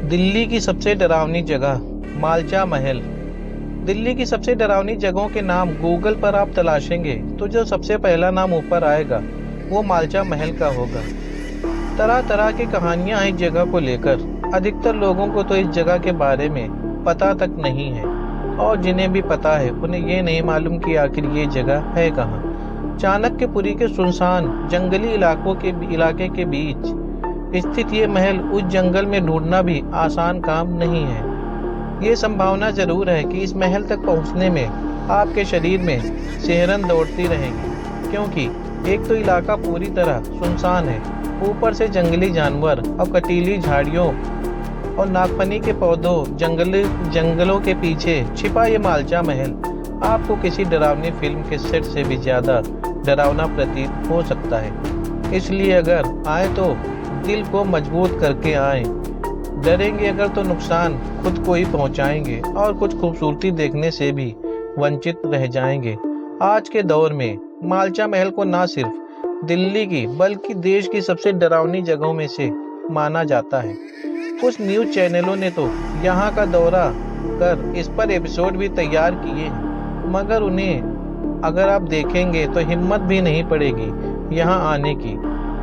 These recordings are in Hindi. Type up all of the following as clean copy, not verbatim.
दिल्ली की सबसे डरावनी जगह मालचा महल। दिल्ली की सबसे डरावनी जगहों के नाम गूगल पर आप तलाशेंगे तो जो सबसे पहला नाम ऊपर आएगा वो मालचा महल का होगा। तरह तरह की कहानियां हैं इस जगह को लेकर। अधिकतर लोगों को तो इस जगह के बारे में पता तक नहीं है, और जिन्हें भी पता है उन्हें ये नहीं मालूम कि आखिर ये जगह है कहाँ। चाणक्यपुरी के सुनसान जंगली इलाके के बीच स्थित ये महल उस जंगल में ढूंढना भी आसान काम नहीं है। ये संभावना जरूर है कि इस महल तक पहुंचने में आपके शरीर में सिहरन दौड़ती रहेगी, क्योंकि एक तो इलाका पूरी तरह सुनसान है, ऊपर से जंगली जानवर और कटीली झाड़ियों और नागफनी के पौधों जंगलों के पीछे छिपा ये मालचा महल आपको किसी डरावनी फिल्म के सेट से भी ज्यादा डरावना प्रतीत हो सकता है। इसलिए अगर आए तो दिल को मजबूत करके आए। डरेंगे अगर तो नुकसान खुद को ही पहुंचाएंगे और कुछ खूबसूरती देखने से भी वंचित रह जाएंगे। आज के दौर में मालचा महल को ना सिर्फ दिल्ली की बल्कि देश की सबसे डरावनी जगहों में से माना जाता है। कुछ न्यूज चैनलों ने तो यहाँ का दौरा कर इस पर एपिसोड भी तैयार किए हैं, मगर उन्हें अगर आप देखेंगे तो हिम्मत भी नहीं पड़ेगी यहाँ आने की।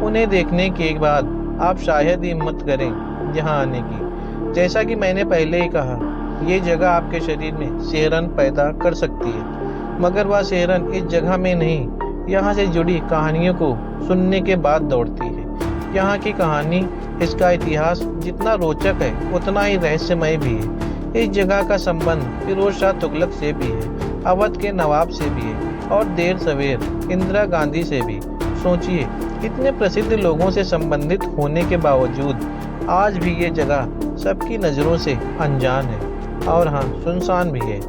उन्हें देखने के बाद आप शायद ही हिम्मत करें यहाँ आने की। जैसा कि मैंने पहले ही कहा, ये जगह आपके शरीर में सिहरन पैदा कर सकती है, मगर वह सिहरन इस जगह में नहीं, यहाँ से जुड़ी कहानियों को सुनने के बाद दौड़ती है। यहाँ की कहानी, इसका इतिहास जितना रोचक है उतना ही रहस्यमय भी है। इस जगह का संबंध फिरोज शाह तुगलक से भी है, अवध के नवाब से भी है और देर सवेर इंदिरा गांधी से भी। सोचिए, इतने प्रसिद्ध लोगों से संबंधित होने के बावजूद आज भी ये जगह सबकी नज़रों से अनजान है, और हाँ, सुनसान भी है।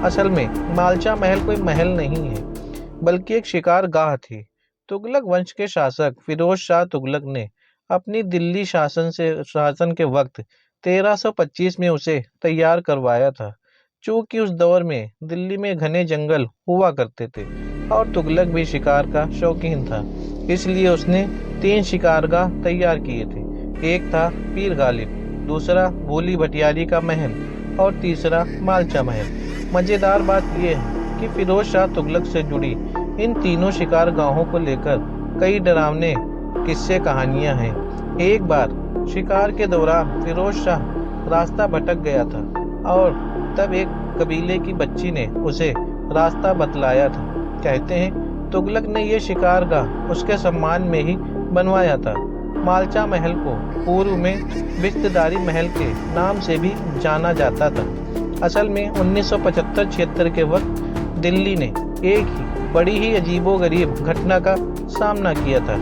असल में मालचा महल कोई महल नहीं है, बल्कि एक शिकारगाह थी। तुगलक वंश के शासक फिरोज शाह तुगलक ने अपनी दिल्ली शासन के वक्त 1325 में उसे तैयार करवाया था। चूंकि उस दौर में दिल्ली में घने जंगल हुआ करते थे और तुगलक भी शिकार का शौकीन था, इसलिए उसने 3 शिकारगाह तैयार किए थे। एक था पीर गालिब, दूसरा भोली भटियारी का महल और तीसरा मालचा महल। मजेदार बात यह है कि फिरोज शाह तुगलक से जुड़ी इन तीनों शिकारगाहों को लेकर कई डरावने किस्से कहानियां हैं। एक बार शिकार के दौरान फिरोज शाह रास्ता भटक गया था और तब एक कबीले की बच्ची ने उसे रास्ता बतलाया था। कहते हैं तुगलक ने यह शिकारगाह उसके सम्मान में ही बनवाया था। मालचा महल को पूर्व में बिस्तदारी महल के नाम से भी जाना जाता था। असल में 1975-76 के वक्त दिल्ली ने एक ही बड़ी ही अजीबोगरीब घटना का सामना किया था,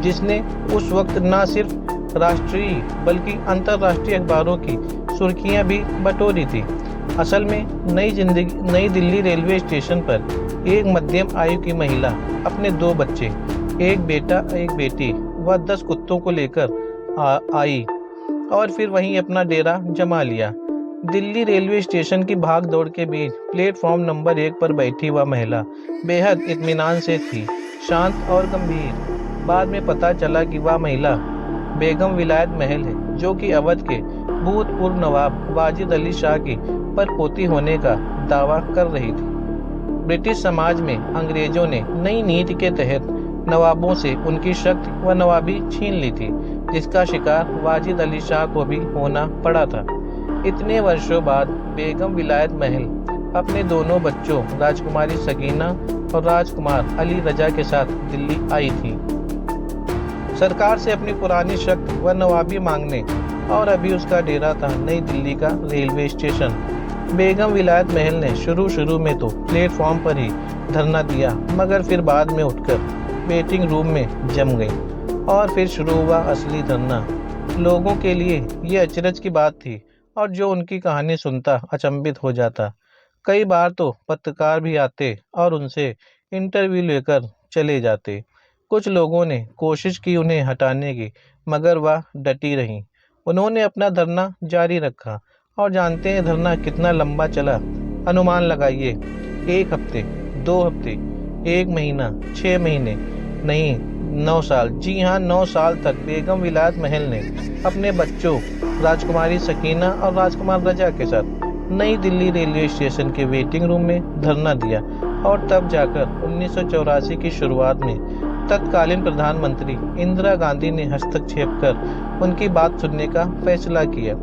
जिसने उस वक्त न सिर्फ राष्ट्रीय बल्कि अंतर्राष्ट्रीय अखबारों की सुर्खियां भी बटोरी थी। असल में नई दिल्ली रेलवे स्टेशन पर एक मध्यम आयु की महिला अपने 2 बच्चे, एक बेटा एक बेटी व 10 कुत्तों को लेकर आई और फिर वहीं अपना डेरा जमा लिया। दिल्ली रेलवे स्टेशन की भाग दौड़ के बीच प्लेटफॉर्म नंबर 1 पर बैठी वह महिला बेहद इत्मीनान से थी, शांत और गंभीर। बाद में पता चला कि वह महिला बेगम विलायत महल है, जो कि अवध के भूतपूर्व नवाब वाजिद अली शाह की परपोती होने का दावा कर रही थी। ब्रिटिश समाज में अंग्रेजों ने नई नीति के तहत नवाबों से उनकी शक्ति व नवाबी छीन ली थी, जिसका शिकार वाजिद अली शाह को भी होना पड़ा था। इतने वर्षों बाद बेगम विलायत महल अपने दोनों बच्चों राजकुमारी सकीना और राजकुमार अली रजा के साथ दिल्ली आई थी, सरकार से अपनी पुरानी शक्ति व नवाबी मांगने। और अभी उसका डेरा था नई दिल्ली का रेलवे स्टेशन। बेगम विलायत महल ने शुरू में तो प्लेटफॉर्म पर ही धरना दिया, मगर फिर बाद में उठकर वेटिंग रूम में जम गई और फिर शुरू हुआ असली धरना। लोगों के लिए ये अचरज की बात थी और जो उनकी कहानी सुनता अचंभित हो जाता। कई बार तो पत्रकार भी आते और उनसे इंटरव्यू लेकर चले जाते। कुछ लोगों ने कोशिश की उन्हें हटाने की, मगर वह डटी रहीं। उन्होंने अपना धरना जारी रखा और जानते हैं धरना कितना लंबा चला? अनुमान लगाइए, 1 हफ्ते, 2 हफ्ते, 1 महीना, 6 महीने, नहीं 9 साल। जी हाँ, 9 साल तक बेगम विलायत महल ने अपने बच्चों राजकुमारी सकीना और राजकुमार रजा के साथ नई दिल्ली रेलवे स्टेशन के वेटिंग रूम में धरना दिया और तब जाकर 1984 की शुरुआत में तत्कालीन प्रधानमंत्री इंदिरा गांधी ने हस्तक्षेप कर उनकी बात सुनने का फैसला किया।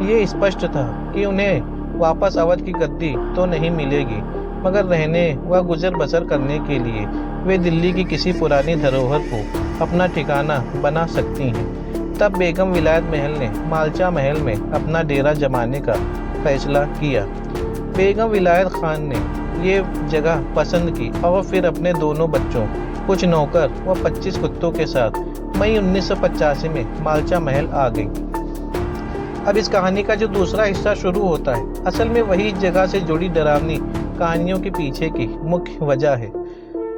ये स्पष्ट था कि उन्हें वापस अवध की गद्दी तो नहीं मिलेगी, मगर रहने व गुजर बसर करने के लिए वे दिल्ली की किसी पुरानी धरोहर को अपना ठिकाना बना सकती हैं। तब बेगम विलायत महल ने मालचा महल में अपना डेरा जमाने का फैसला किया। बेगम विलायत खान ने ये जगह पसंद की और फिर अपने दोनों बच्चों, कुछ नौकर व 25 कुत्तों के साथ मई 1985 में मालचा महल आ गई। अब इस कहानी का जो दूसरा हिस्सा शुरू होता है, असल में वही जगह से जुड़ी डरावनी कहानियों के पीछे की मुख्य वजह है।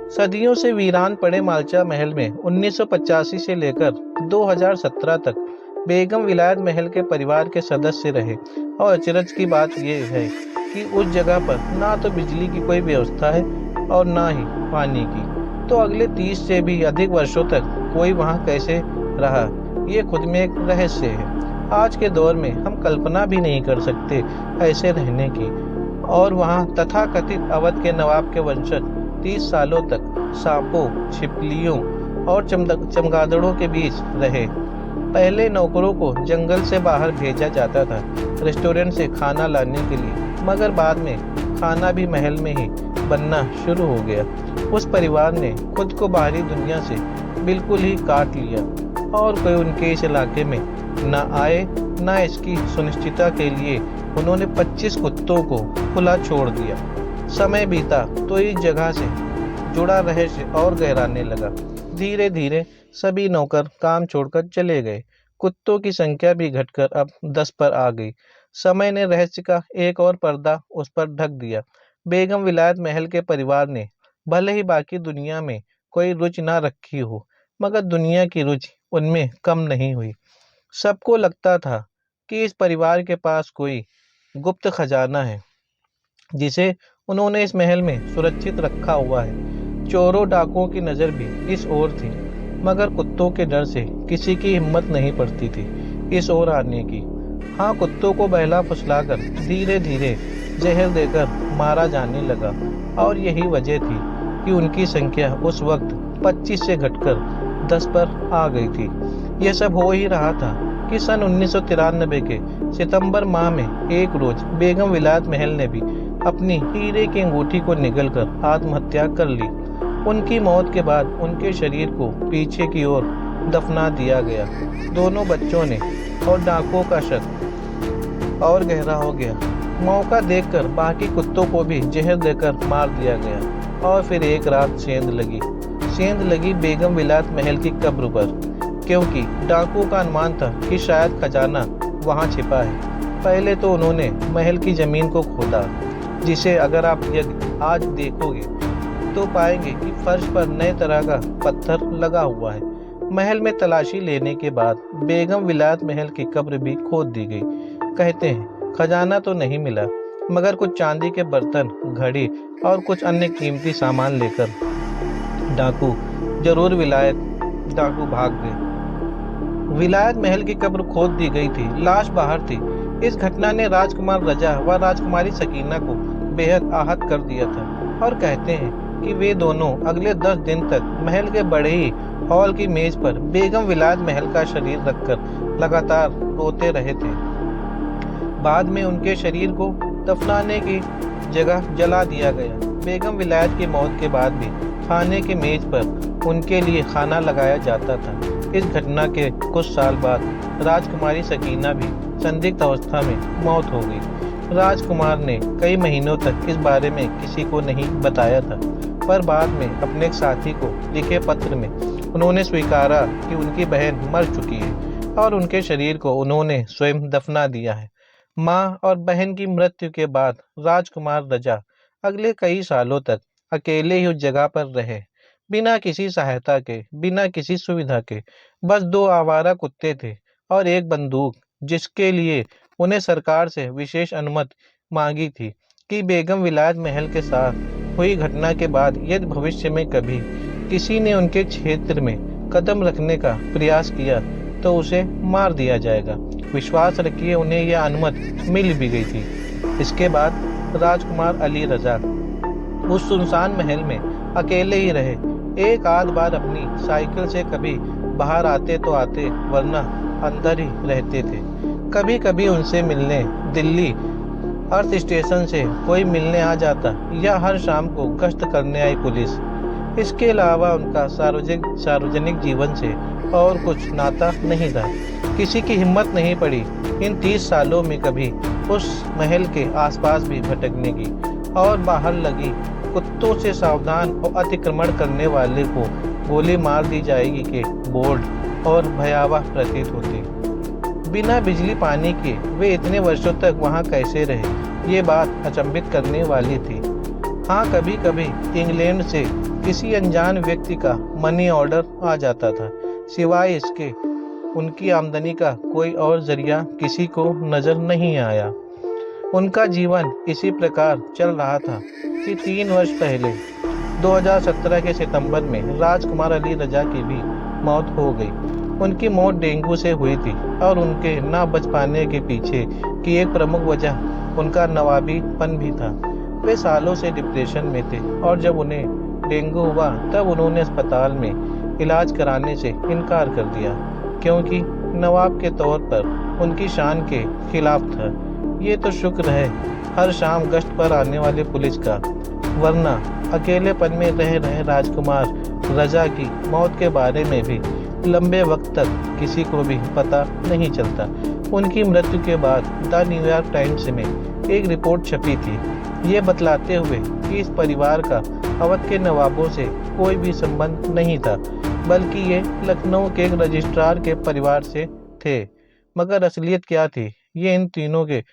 सदियों से वीरान पड़े मालचा महल में 1985 से लेकर 2017 तक बेगम विलायत महल के परिवार के सदस्य रहे और अचरज की बात यह है कि उस जगह पर ना तो बिजली की कोई व्यवस्था है और ना ही पानी की। तो अगले 30 से भी अधिक वर्षों तक कोई वहां कैसे रहा, ये खुद में एक रहस्य है। आज के दौर में हम कल्पना भी नहीं कर सकते ऐसे रहने की। और वहां तथाकथित अवध के नवाब के वंशज 30 सालों तक सांपों, छिपकलियों और चमगादड़ों के बीच रहे। पहले नौकरों को जंगल से बाहर भेजा जाता था रेस्टोरेंट से खाना लाने के लिए, मगर बाद में खाना भी महल में ही बनना शुरू हो गया। उस परिवार ने खुद को बाहरी दुनिया से बिल्कुल ही काट लिया और कोई उनके इस इलाके में न आए, न इसकी सुनिश्चितता के लिए उन्होंने 25 कुत्तों को खुला छोड़ दिया। समय बीता तो इस जगह से जुड़ा रहस्य और गहराने लगा। धीरे धीरे सभी नौकर काम छोड़कर चले गए। कुत्तों की संख्या भी घटकर अब 10 पर आ गई। समय ने रहस्य का एक और पर्दा उस पर ढक दिया। बेगम विलायत महल के परिवार ने भले ही बाकी दुनिया में कोई रुचि ना रखी हो, मगर दुनिया की रुचि उनमें कम नहीं हुई। सबको लगता था कि इस परिवार के पास कोई गुप्त खजाना है जिसे उन्होंने इस महल में सुरक्षित रखा हुआ है। चोरों डाकुओं की नजर भी इस ओर थी, मगर कुत्तों के डर से किसी की हिम्मत नहीं पड़ती थी इस ओर आने की। हाँ, कुत्तों को बहला फुसलाकर धीरे धीरे जहर देकर मारा जाने लगा और यही वजह थी कि उनकी संख्या उस वक्त 25 से घटकर 10 पर आ गई थी। यह सब हो ही रहा था कि सन 1993 के सितंबर माह में एक रोज बेगम विलायत महल ने भी अपनी हीरे की अंगूठी को निगलकर आत्महत्या कर ली। उनकी मौत के बाद उनके शरीर को पीछे की ओर दफना दिया गया। दोनों बच्चों ने और डाकुओं का शक और गहरा हो गया। मौका देखकर बाकी कुत्तों को भी जहर देकर मार दिया गया और फिर एक रात सेंध लगी बेगम विलायत महल की कब्र पर, क्योंकि डाकुओं का अनुमान था कि शायद खजाना वहां छिपा है। पहले तो उन्होंने महल की जमीन को खोदा, जिसे अगर आप आज देखोगे तो पाएंगे कि फर्श पर नए तरह का पत्थर लगा हुआ है। महल में तलाशी लेने के बाद बेगम विलायत महल की कब्र भी खोद दी गई। कहते हैं खजाना तो नहीं मिला, मगर कुछ चांदी के बर्तन, घड़ी और कुछ अन्य कीमती सामान लेकर डाकू भाग गए। विलायत महल की कब्र खोद दी गई थी, लाश बाहर थी। इस घटना ने राजकुमार रजा व राजकुमारी सकीना को बेहद आहत कर दिया था और कहते हैं कि वे दोनों अगले 10 दिन तक महल के बड़े ही हॉल की मेज पर बेगम विलायत महल का शरीर रखकर लगातार रोते रहे थे। बाद में उनके शरीर को दफनाने की जगह जला दिया गया। बेगम विलायत की मौत के बाद भी खाने की मेज पर उनके लिए खाना लगाया जाता था। इस घटना के कुछ साल बाद राजकुमारी सकीना भी संदिग्ध अवस्था में मौत हो गई। राजकुमार ने कई महीनों तक इस बारे में किसी को नहीं बताया था, पर बाद में अपने एक साथी को लिखे पत्र में उन्होंने स्वीकारा कि उनकी बहन मर चुकी है और उनके शरीर को उन्होंने स्वयं दफना दिया है। माँ और बहन की मृत्यु के बाद राजकुमार रजा अगले कई सालों तक अकेले ही उस जगह पर रहे, बिना किसी सहायता के, बिना किसी सुविधा के। बस 2 आवारा कुत्ते थे और एक बंदूक, जिसके लिए उन्हें सरकार से विशेष अनुमति मांगी थी कि बेगम विलायत महल के साथ हुई घटना के बाद यदि भविष्य में कभी किसी ने उनके क्षेत्र में कदम रखने का प्रयास किया तो उसे मार दिया जाएगा। विश्वास रखिए उन्हें यह अनुमति मिल भी गई थी। इसके बाद राजकुमार अली रजा उस सुनसान महल में अकेले ही रहे। एक आध बार अपनी साइकिल से कभी बाहर आते तो आते, वरना अंदर ही रहते थे। कभी कभी उनसे मिलने दिल्ली अर्थ स्टेशन से कोई मिलने आ जाता, या हर शाम को गश्त करने आई पुलिस। इसके अलावा उनका सार्वजनिक जीवन से और कुछ नाता नहीं था। किसी की हिम्मत नहीं पड़ी इन 30 सालों में कभी उस महल के आसपास भी भटकने की, और बाहर लगी कुत्तों से सावधान और अतिक्रमण करने वाले को गोली मार दी जाएगी के बोर्ड और भयावह प्रतीत होते। बिना बिजली पानी के वे इतने वर्षों तक वहां कैसे रहे, ये बात अचंभित करने वाली थी। हाँ, कभी कभी इंग्लैंड से किसी अनजान व्यक्ति का मनी ऑर्डर आ जाता था। सिवाय इसके उनकी आमदनी का कोई और जरिया किसी को नजर नहीं आया। उनका जीवन इसी प्रकार चल रहा था कि 3 वर्ष पहले 2017 के सितंबर में राजकुमार अली रजा की भी मौत हो गई। उनकी मौत डेंगू से हुई थी, और उनके ना बच पाने के पीछे की एक प्रमुख वजह उनका नवाबीपन भी था। वे सालों से डिप्रेशन में थे, और जब उन्हें डेंगू हुआ तब उन्होंने अस्पताल में इलाज कराने से इनकार कर दिया, क्योंकि नवाब के तौर पर उनकी शान के खिलाफ था। ये तो शुक्र है हर शाम गश्त पर आने वाले पुलिस का, वरना अकेलेपन में रह रहे राजकुमार रजा की मौत के बारे में भी लंबे वक्त तक किसी को भी पता नहीं चलता। उनकी मृत्यु के बाद द न्यूयॉर्क टाइम्स में एक रिपोर्ट छपी थी, ये बतलाते हुए कि इस परिवार का अवध के नवाबों से कोई भी संबंध नहीं था, बल्कि ये लखनऊ के एक रजिस्ट्रार के परिवार से थे। मगर असलियत क्या थी, ये इन तीनों के